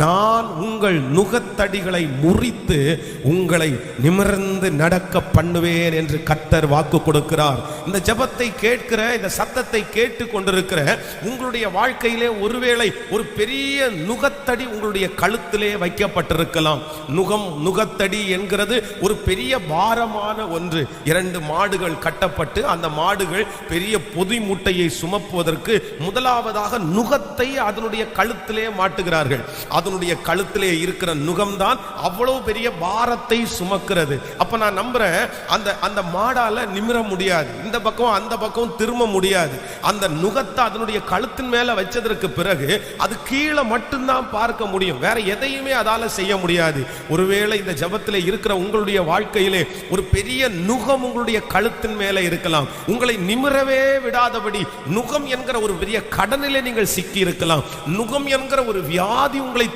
நான் உங்கள் நுகத்தடிகளை முறித்து உங்களை நிமிர்ந்து நடக்க பண்ணுவேன் என்று கர்த்தர் வாக்கு கொடுக்கிறார். இந்த ஜெபத்தை கேட்கிற, இந்த சத்தத்தை கேட்டு கொண்டிருக்கிற உங்களுடைய வாழ்க்கையிலே ஒருவேளை ஒரு பெரிய நுகத்தடி உங்களுடைய கழுத்திலே வைக்கப்பட்டிருக்கலாம். நுகத்தடி என்கிறது ஒரு பெரிய பாரமான ஒன்று. 2 மாடுகள் கட்டப்பட்டு அந்த மாடுகள் பெரிய பொதி மூட்டையை சுமப்புவதற்கு முதலாவதாக நுகத்தை அதனுடைய கழுத்திலே மாட்டுகிறார்கள். அதனுடைய கழுத்திலே இருக்கிற நுகம்தான் அவ்வளவு பெரிய பாரத்தை சுமக்கிறது. அப்ப நான் நம்புறேன், அந்த மாடால நிமிர முடியாது, இந்த பக்கம் அந்த பக்கம் திரும்ப முடியாது. அந்த நுகத்தை அதனுடைய கழுத்தின் மேல வச்சதற்கு பிறகு அது கீழே மட்டும்தான் பார்க்க முடியும், வேற எதையுமே அதால செய்ய முடியாது. ஒருவேளை இந்த ஜெபத்திலே இருக்கிற உங்களுடைய வாழ்க்கையிலே ஒரு பெரிய நுகம் உங்களுடைய கழுத்தின் மேல இருக்கலாம். உங்களை நிமிரவே விடாதபடி நுகம் என்கிற ஒரு பெரிய கடனிலே நீங்கள் சிக்கி இருக்கலாம். நுகம் என்கிற ஒரு வியாதி உங்களை